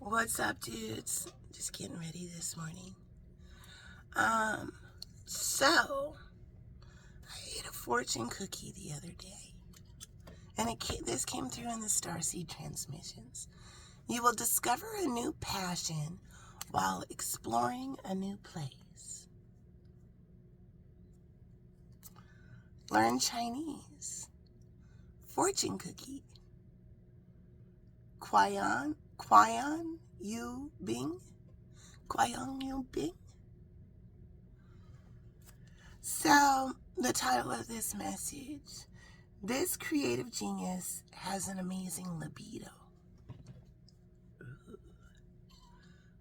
What's up, dudes? Just getting ready this morning. So I ate a fortune cookie the other day, and this came through in the Starseed transmissions. You will discover a new passion while exploring a new place. Learn Chinese. Fortune cookie. Kwayan Yu Bing. Kwayan Yu Bing. So, the title of this message: this creative genius has an amazing libido. Ooh.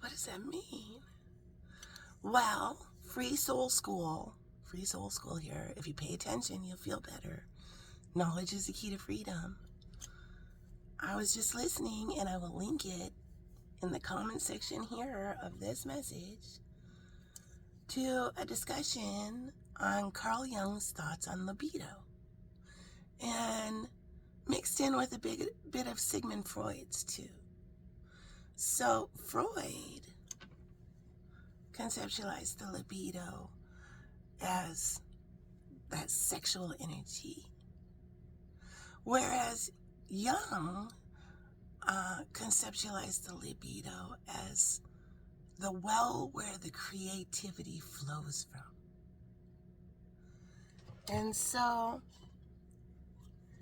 What does that mean? Well, free soul school here. If you pay attention, you'll feel better. Knowledge is the key to freedom. I was just listening, and I will link it in the comment section here of this message to a discussion on Carl Jung's thoughts on libido, and mixed in with a bit of Sigmund Freud's too. So Freud conceptualized the libido as that sexual energy, whereas Jung conceptualized the libido as the well where the creativity flows from. And so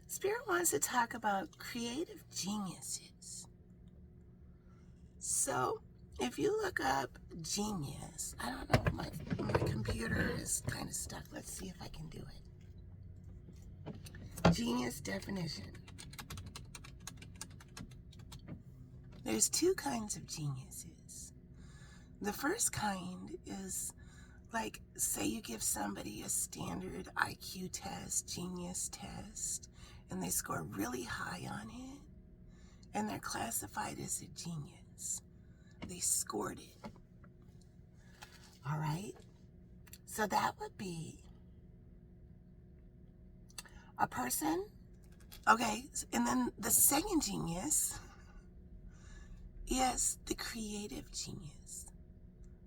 Spirit wants to talk about creative geniuses. So if you look up genius, I don't know, my computer is kind of stuck. Let's see if I can do it. Genius definition. There's two kinds of geniuses. The first kind is, like, say you give somebody a standard IQ test, genius test, and they score really high on it, and they're classified as a genius. They scored it. All right? So that would be a person. Okay, and then the second genius is the creative genius.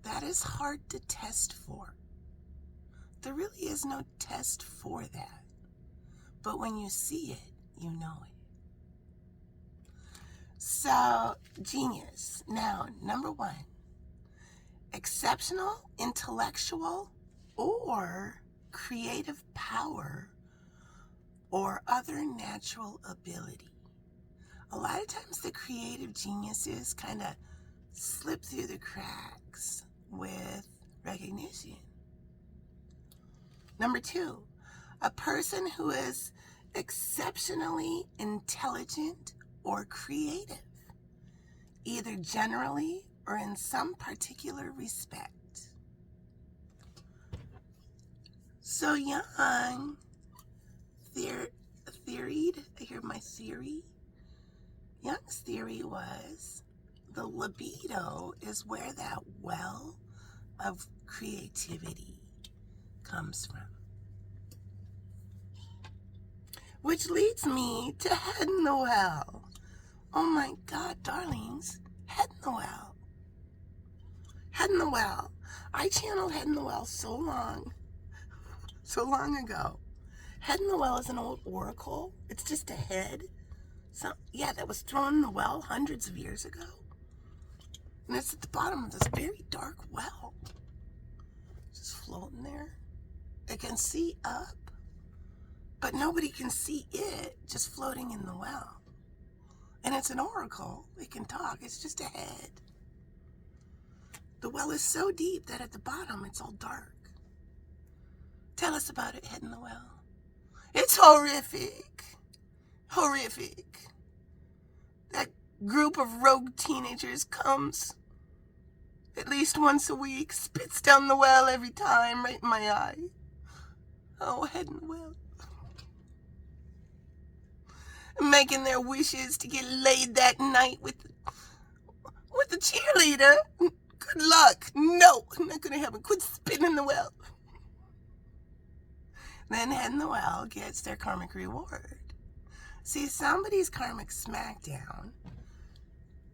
That is hard to test for. There really is no test for that. But when you see it, you know it. So, genius. Now, number one, exceptional, intellectual, or creative power or other natural ability. A lot of times the creative geniuses kind of slip through the cracks with recognition. Number two, a person who is exceptionally intelligent or creative, either generally or in some particular respect. So Jung theoried, I hear my theory. Jung's theory was the libido is where that well of creativity comes from. Which leads me to Head in the Well. Oh my God, darlings, Head in the Well. Head in the Well. I channeled Head in the Well so long ago. Head in the Well is an old oracle. It's just a head. That was thrown in the well hundreds of years ago. And it's at the bottom of this very dark well. Just floating there. It can see up, but nobody can see it, just floating in the well. And it's an oracle. It can talk. It's just a head. The well is so deep that at the bottom it's all dark. Tell us about it, Head in the Well. It's horrific. Horrific. That group of rogue teenagers comes at least once a week, spits down the well every time, right in my eye. Oh, Head in the Well. Making their wishes to get laid that night with the cheerleader. Good luck. No, I'm not going to happen. Quit spitting in the well. Then Head in the Well gets their karmic reward. See, somebody's karmic smackdown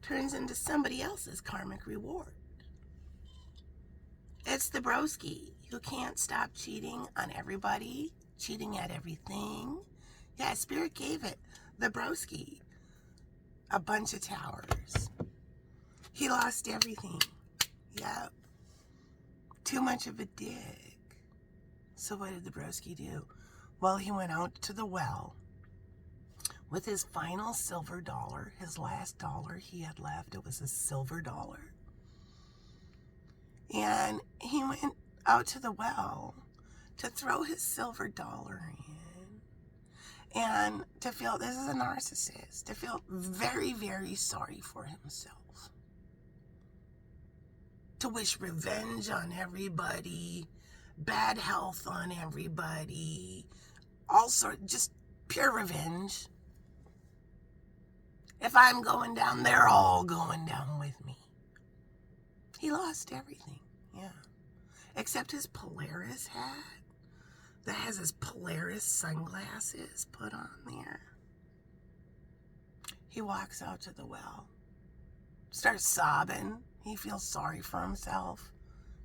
turns into somebody else's karmic reward. It's the broski who can't stop cheating on everybody, cheating at everything. Yeah, Spirit gave it, the broski, a bunch of towers. He lost everything. Yep. Too much of a dick. So what did the broski do? Well, he went out to the well with his final silver dollar, his last dollar he had left. It was a silver dollar. And he went out to the well to throw his silver dollar in and to feel, this is a narcissist, to feel very, very sorry for himself. To wish revenge on everybody, bad health on everybody, all sorts, just pure revenge. If I'm going down, they're all going down with me. He lost everything, yeah. Except his Polaris hat that has his Polaris sunglasses put on there. He walks out to the well, starts sobbing. He feels sorry for himself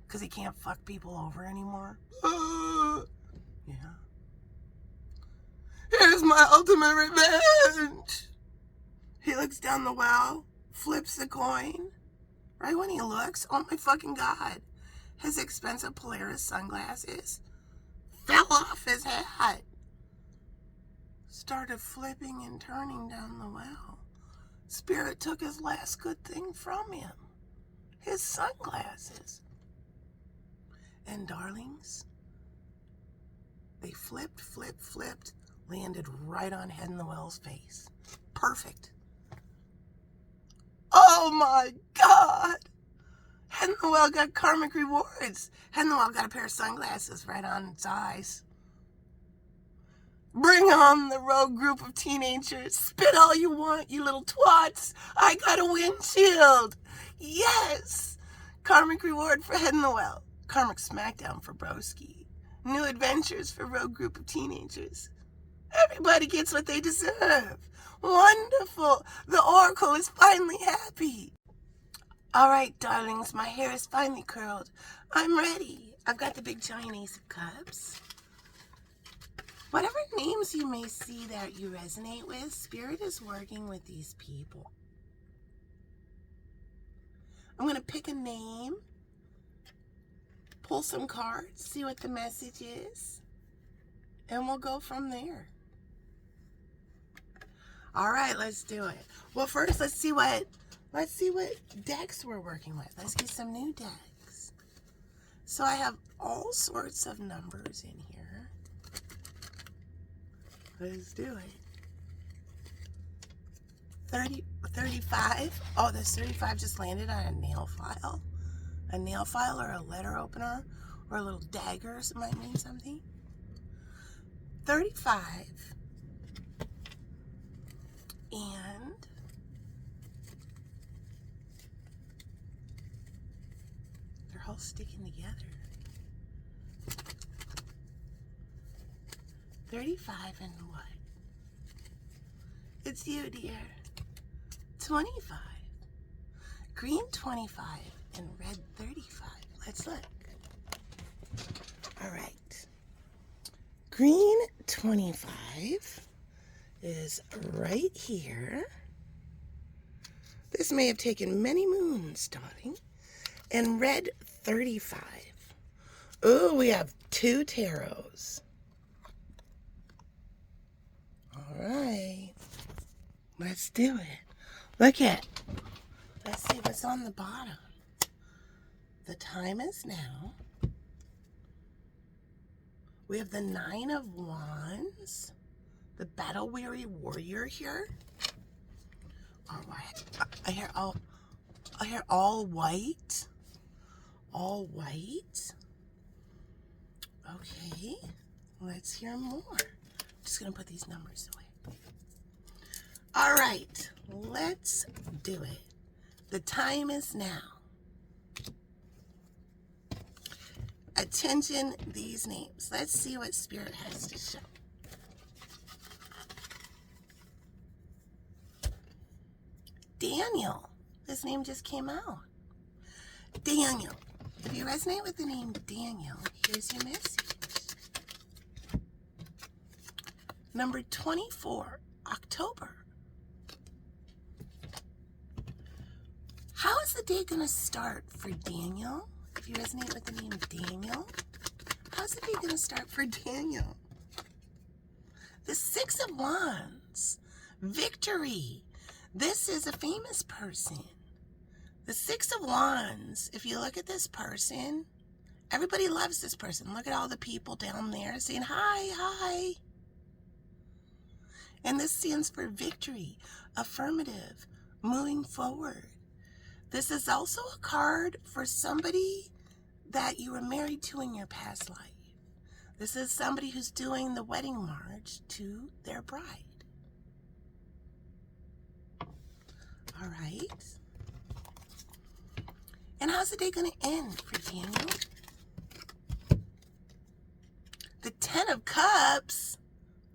because he can't fuck people over anymore. Yeah. Here's my ultimate revenge. He looks down the well, flips the coin. Right when he looks, oh my fucking God, his expensive Polaris sunglasses fell off his hat. Started flipping and turning down the well. Spirit took his last good thing from him. His sunglasses. And darlings, they flipped, landed right on Head in the Well's face. Perfect. Oh my God! Head in the Well got karmic rewards. Head in the Well got a pair of sunglasses right on its eyes. Bring on the rogue group of teenagers. Spit all you want, you little twats. I got a windshield. Yes! Karmic reward for Head in the Well. Karmic smackdown for Broski. New adventures for rogue group of teenagers. Everybody gets what they deserve. Wonderful. The Oracle is finally happy. All right, darlings, my hair is finally curled. I'm ready. I've got the big giant Ace of Cups. Whatever names you may see that you resonate with, Spirit is working with these people. I'm going to pick a name, pull some cards, see what the message is, and we'll go from there. All right, let's do it. Well, first, let's see what decks we're working with. Let's get some new decks. So I have all sorts of numbers in here. Let's do it. 35. Oh, this 35 just landed on a nail file. A nail file or a letter opener or a little daggers might mean something. 35. And they're all sticking together. 35 and what? It's you, dear. 25. Green 25 and red 35. Let's look. All right. Green 25 is right here. This may have taken many moons, darling. And red 35. Oh, we have two tarots. All right. Let's do it. Let's see what's on the bottom. The time is now. We have the 9 of Wands. The battle-weary warrior here. All right. I hear all white. All white. Okay. Let's hear more. I'm just going to put these numbers away. All right. Let's do it. The time is now. Attention, these names. Let's see what Spirit has to show. Daniel. This name just came out. Daniel. If you resonate with the name Daniel, here's your message. Number 24, October. How is the day going to start for Daniel? If you resonate with the name Daniel, how's the day going to start for Daniel? The Six of Wands. Victory. This is a famous person. The Six of Wands, if you look at this person, everybody loves this person. Look at all the people down there saying, hi, hi. And this stands for victory, affirmative, moving forward. This is also a card for somebody that you were married to in your past life. This is somebody who's doing the wedding march to their bride. All right. And how's the day going to end for Daniel? The Ten of Cups.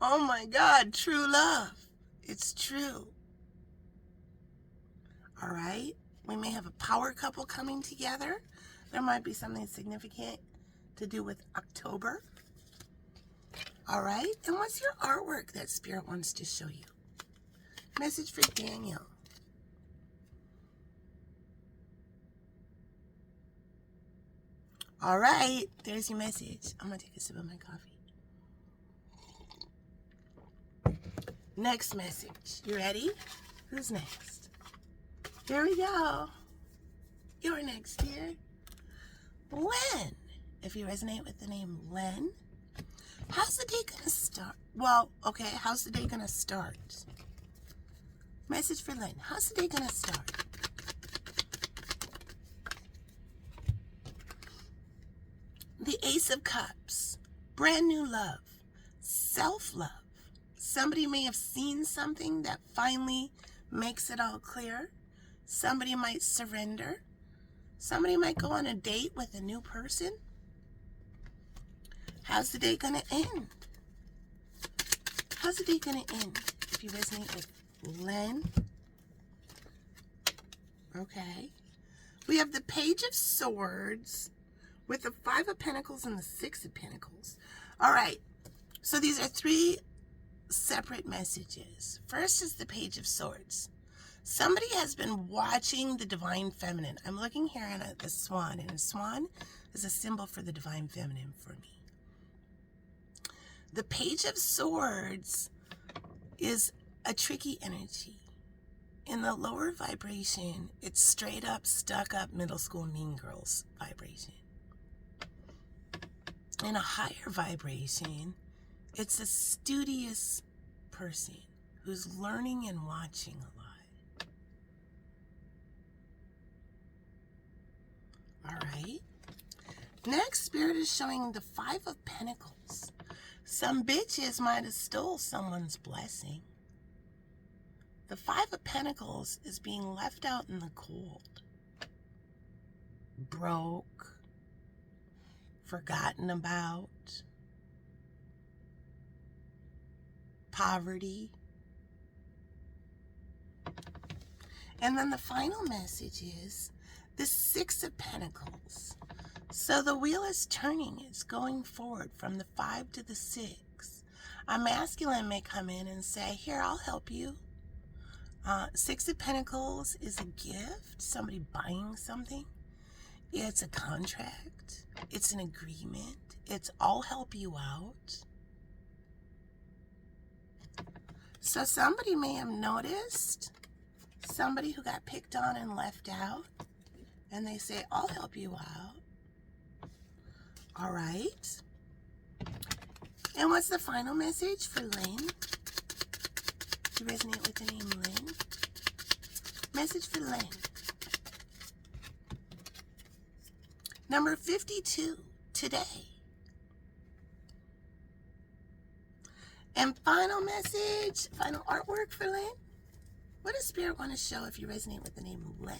Oh my God, true love. It's true. All right. We may have a power couple coming together. There might be something significant to do with October. All right. And what's your artwork that Spirit wants to show you? Message for Daniel. All right. There's your message. I'm going to take a sip of my coffee. Next message. You ready? Who's next? Here we go. You're next, dear. Len. If you resonate with the name Len, how's the day going to start? Well, okay, how's the day going to start? Message for Len. How's the day going to start? The Ace of Cups. Brand new love. Self-love. Somebody may have seen something that finally makes it all clear. Somebody might surrender. Somebody might go on a date with a new person. How's the day going to end? How's the day going to end? If you resonate with Len. Okay. We have the Page of Swords with the Five of Pentacles and the Six of Pentacles. All right. So these are three separate messages. First is the Page of Swords. Somebody has been watching the Divine Feminine. I'm looking here at the swan, and a swan is a symbol for the Divine Feminine for me. The Page of Swords is a tricky energy. In the lower vibration, it's straight up, stuck up, middle school mean girls vibration. In a higher vibration, it's a studious person who's learning and watching a lot. All right. Next, Spirit is showing the Five of Pentacles. Some bitches might have stole someone's blessing. The Five of Pentacles is being left out in the cold. Broke. Forgotten about. Poverty. And then the final message is the Six of Pentacles. So the wheel is turning. It's going forward from the 5 to the 6. A masculine may come in and say, here, I'll help you. Six of Pentacles is a gift. Somebody buying something. It's a contract. It's an agreement. It's I'll help you out. So somebody may have noticed somebody who got picked on and left out, and they say, I'll help you out. All right. And what's the final message for Lynn? Do you resonate with the name Lynn? Message for Lynn. Number 52, today. And final message, final artwork for Lynn. What does Spirit want to show if you resonate with the name Lynn?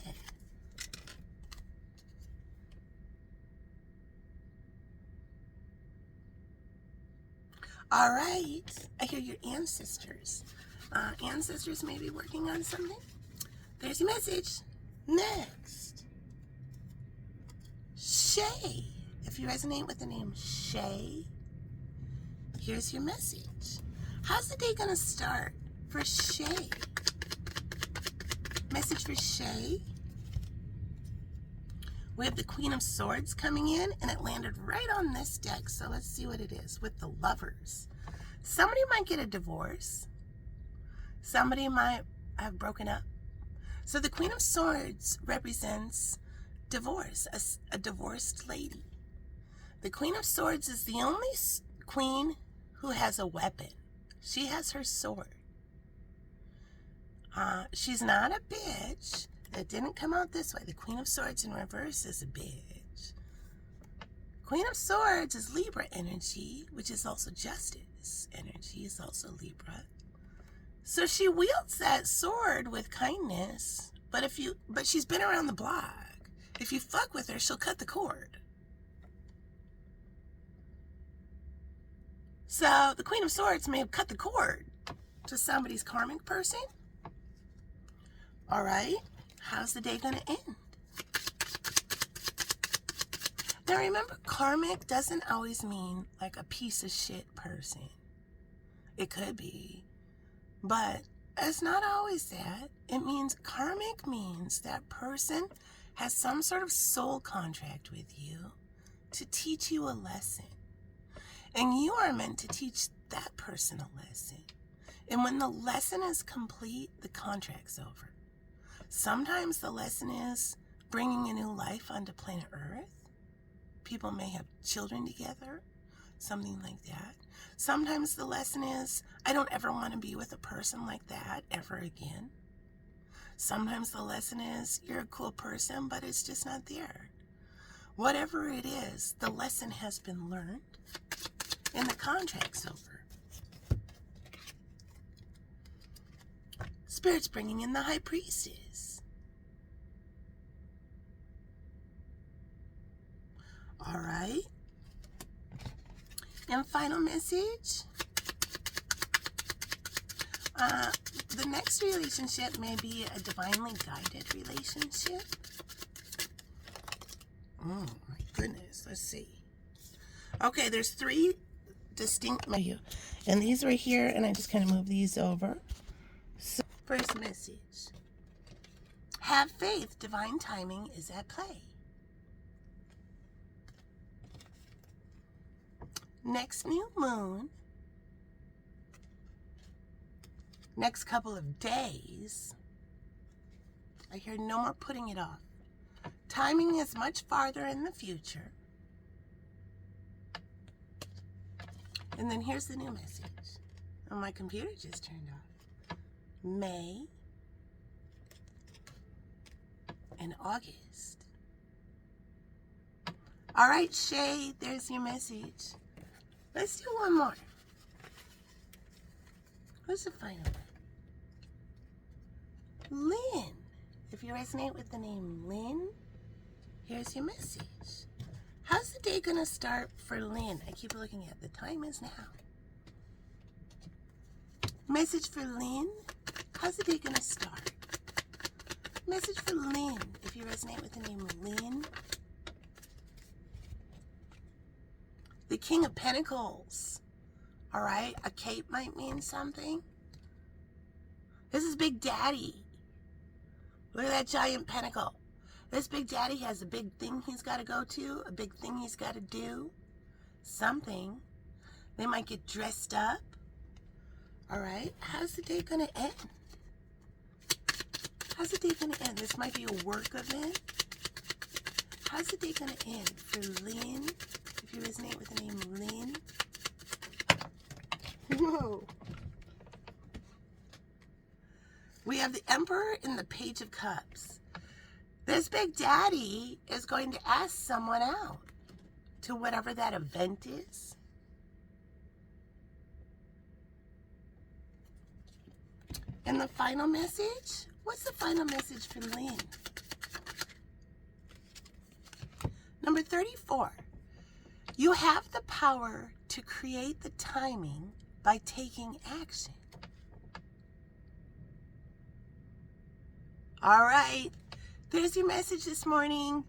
All right. I hear your ancestors. Ancestors may be working on something. There's your message. Next, Shay. If you resonate with the name Shay, here's your message. How's the day gonna start for Shay? Message for Shay. We have the Queen of Swords coming in, and it landed right on this deck. So let's see what it is with the Lovers. Somebody might get a divorce. Somebody might have broken up. So the Queen of Swords represents divorce, a divorced lady. The Queen of Swords is the only queen who has a weapon. She has her sword. She's not a bitch. That didn't come out this way. The Queen of Swords in reverse is a bitch. Queen of Swords is Libra energy, which is also justice energy, is also Libra. So she wields that sword with kindness, but she's been around the block. If you fuck with her, she'll cut the cord. So the Queen of Swords may have cut the cord to somebody's karmic person. All right, how's the day going to end? Now remember, karmic doesn't always mean like a piece of shit person. It could be, but it's not always that. It means karmic means that person has some sort of soul contract with you to teach you a lesson. And you are meant to teach that person a lesson. And when the lesson is complete, the contract's over. Sometimes the lesson is bringing a new life onto planet Earth. People may have children together, something like that. Sometimes the lesson is, I don't ever want to be with a person like that ever again. Sometimes the lesson is, you're a cool person, but it's just not there. Whatever it is, the lesson has been learned and the contract's over. Spirit's bringing in the High Priestess. All right. And final message. The next relationship may be a divinely guided relationship. Oh my goodness. Let's see. Okay, there's 3 distinct menu. And these right here, and I just kind of move these over. So, first message. Have faith, divine timing is at play. Next new moon, next couple of days, I hear no more putting it off. Timing is much farther in the future. And then here's the new message. Oh, my computer just turned off. May and August. All right, Shay, there's your message. Let's do one more. Who's the final one? Lynn. If you resonate with the name Lynn, here's your message. How's the day gonna start for Lynn? I keep looking at the time is now. Message for Lynn. How's the day gonna start? Message for Lynn. If you resonate with the name Lynn. The King of Pentacles. All right, a cape might mean something. This is Big Daddy. Look at that giant pentacle. This Big Daddy has a big thing he's got to go to, a big thing he's got to do, something. They might get dressed up. All right, how's the day going to end? How's the day going to end? This might be a work event. How's the day going to end for Lynn? If you resonate with the name Lynn. Whoa. We have the Emperor and the Page of Cups. This Big Daddy is going to ask someone out to whatever that event is. And the final message? What's the final message for Lynn? Number 34. You have the power to create the timing by taking action. All right. There's your message this morning.